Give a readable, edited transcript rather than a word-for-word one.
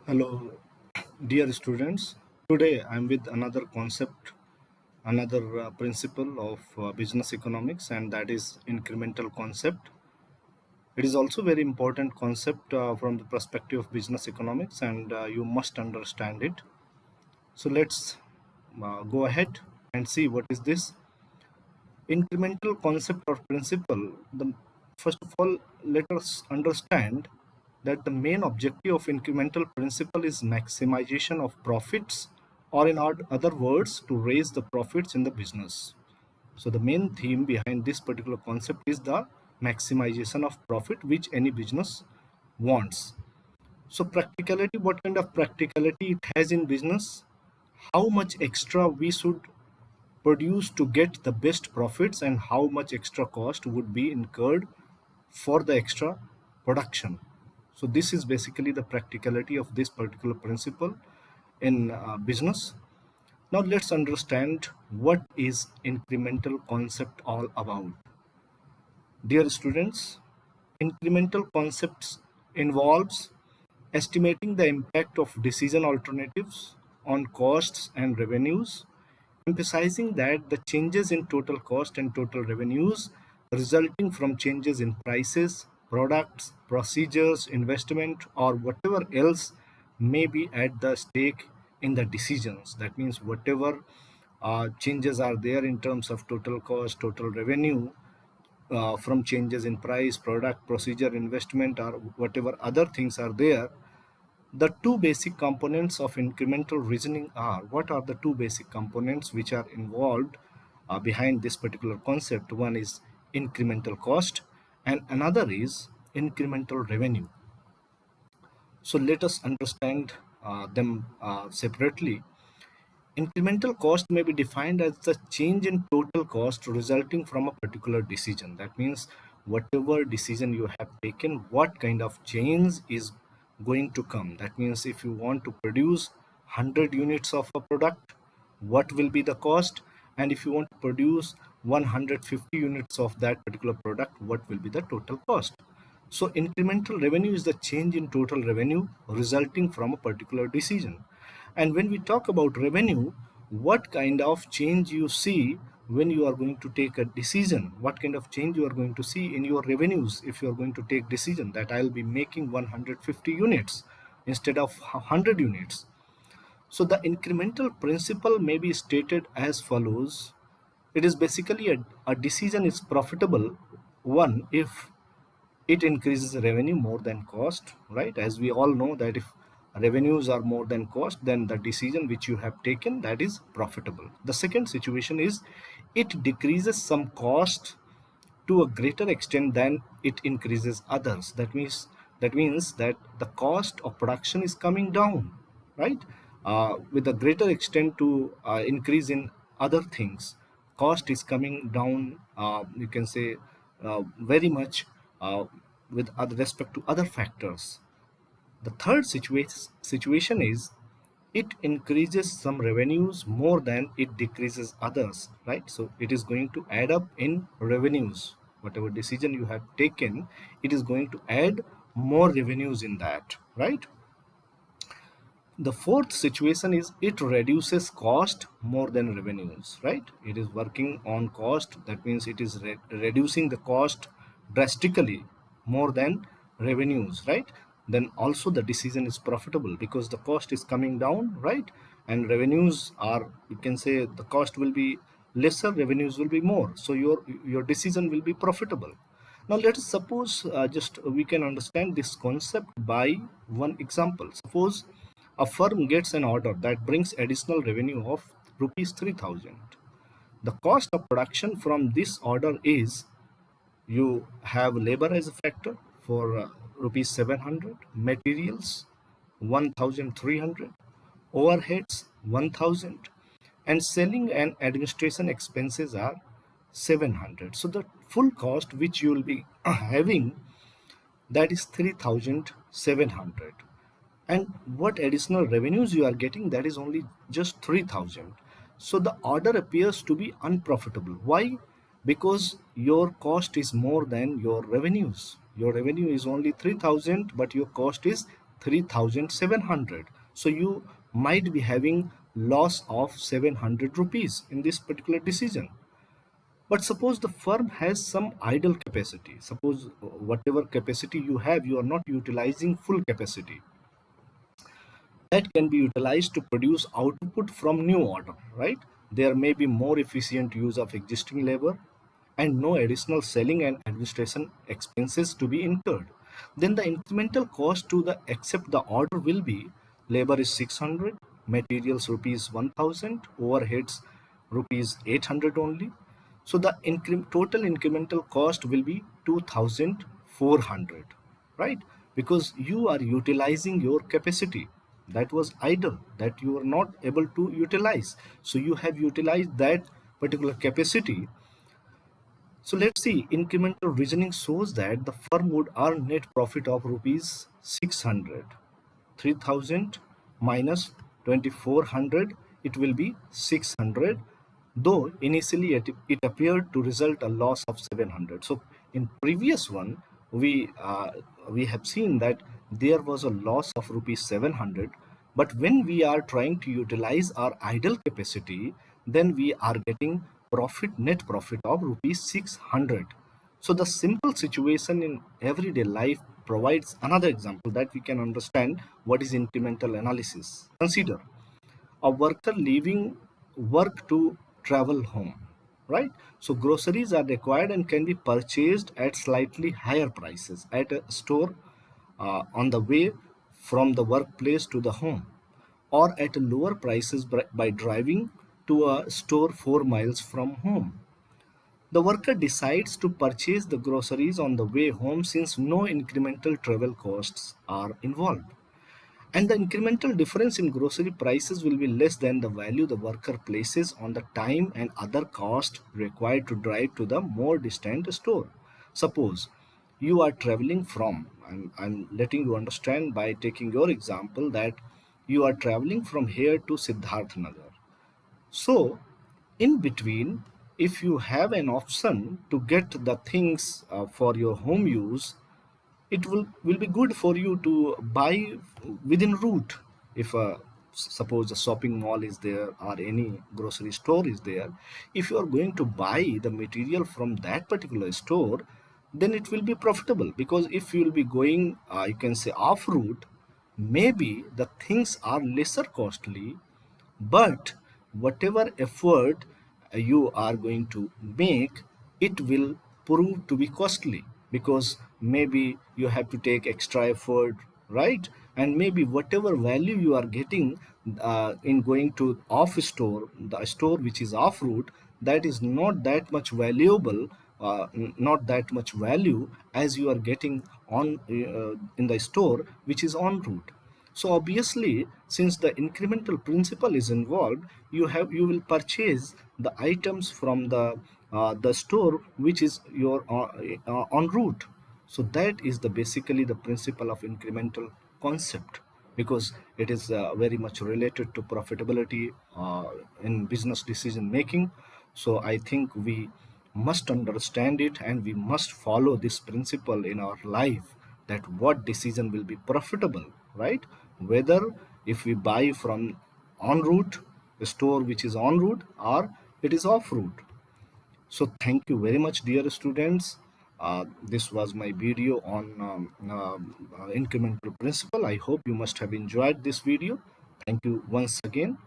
Hello, dear students. Today I'm with another concept, another principle of business economics, and that is incremental concept. It is also very important concept from the perspective of business economics, and you must understand it. So let's go ahead and see what is this incremental concept or principle. First of all, let us understand that the main objective of incremental principle is maximization of profits, or in other words, to raise the profits in the business. So the main theme behind this particular concept is the maximization of profit which any business wants. So practicality, what kind of practicality it has in business, how much extra we should produce to get the best profits, and how much extra cost would be incurred for the extra production. So this is basically the practicality of this particular principle in business. Now let's understand what is incremental concept all about. Dear students, incremental concepts involves estimating the impact of decision alternatives on costs and revenues, emphasizing that the changes in total cost and total revenues resulting from changes in prices, products, procedures, investment, or whatever else may be at the stake in the decisions. That means whatever changes are there in terms of total cost, total revenue, from changes in price, product, procedure, investment, or whatever other things are there. The two basic components of incremental reasoning are, what are the two basic components which are involved behind this particular concept? One is incremental cost and another is incremental revenue. So let us understand them separately. Incremental cost may be defined as the change in total cost resulting from a particular decision. That means whatever decision you have taken, what kind of change is going to come. That means if you want to produce 100 units of a product, what will be the cost? And if you want to produce 150 units of that particular product, what will be the total cost? So incremental revenue is the change in total revenue resulting from a particular decision. And when we talk about revenue, what kind of change you see when you are going to take a decision? What kind of change you are going to see in your revenues if you are going to take decision that I'll be making 150 units instead of 100 units? So the incremental principle may be stated as follows. It is basically a decision is profitable one if it increases revenue more than cost, right? As we all know that if revenues are more than cost, then the decision which you have taken, that is profitable. The second situation is it decreases some cost to a greater extent than it increases others. That means that the cost of production is coming down, right? With a greater extent to increase in other things, cost is coming down, you can say, very much, with other respect to other factors. The third situation is it increases some revenues more than it decreases others, right? So it is going to add up in revenues. Whatever decision you have taken, it is going to add more revenues in that, right? The fourth situation is it reduces cost more than revenues, right? It is working on cost. That means it is reducing the cost drastically more than revenues, right? Then also the decision is profitable because the cost is coming down, right? And revenues are, you can say, the cost will be lesser, revenues will be more, so your decision will be profitable. Now let us suppose, just we can understand this concept by one example. Suppose a firm gets an order that brings additional revenue of rupees 3000. The cost of production from this order is, you have labor as a factor for rupees 700, materials 1300, overheads 1000, and selling and administration expenses are 700. So the full cost which you will be having, that is 3700. And what additional revenues you are getting, that is only just 3000. So the order appears to be unprofitable. Why? Because your cost is more than your revenues. Your revenue is only 3000, but your cost is 3,700. So you might be having loss of 700 rupees in this particular decision. But suppose the firm has some idle capacity. Suppose whatever capacity you have, you are not utilizing full capacity. That can be utilized to produce output from new order, right? There may be more efficient use of existing labor and no additional selling and administration expenses to be incurred. Then the incremental cost to the accept the order will be labor is 600, materials rupees 1000, overheads rupees 800 only. So the total incremental cost will be 2400, right? Because you are utilizing your capacity that was idle, that you are not able to utilize. So you have utilized that particular capacity. So let's see, incremental reasoning shows that the firm would earn net profit of rupees 600. 3000 minus 2400, it will be 600, though initially it appeared to result a loss of 700. So in previous one we have seen that there was a loss of rupees 700, but when we are trying to utilize our idle capacity, then we are getting net profit of rupees 600. So the simple situation in everyday life provides another example that we can understand what is incremental analysis. Consider a worker leaving work to travel home, right? So groceries are required and can be purchased at slightly higher prices at a store on the way from the workplace to the home, or at lower prices by driving to a store 4 miles from home. The worker decides to purchase the groceries on the way home since no incremental travel costs are involved. And the incremental difference in grocery prices will be less than the value the worker places on the time and other cost required to drive to the more distant store. Suppose you are traveling from, I'm letting you understand by taking your example that you are traveling from here to Siddharth Nagar. So, in between, if you have an option to get the things for your home use, it will be good for you to buy within route. If suppose a shopping mall is there or any grocery store is there, if you are going to buy the material from that particular store, then it will be profitable, because if you will be going you can say off route, maybe the things are lesser costly, but whatever effort you are going to make, it will prove to be costly, because maybe you have to take extra effort, right? And maybe whatever value you are getting in going to off store, the store which is off route, that is not that much valuable, not that much value as you are getting on in the store which is en route. So obviously, since the incremental principle is involved, you will purchase the items from the store which is your en route. So that is the basically the principle of incremental concept, because it is very much related to profitability in business decision making. So I think we must understand it and we must follow this principle in our life, that what decision will be profitable, right? Whether if we buy from en route, a store which is en route, or it is off route. So thank you very much, dear students. This was my video on incremental principle. I hope you must have enjoyed this video. Thank you once again.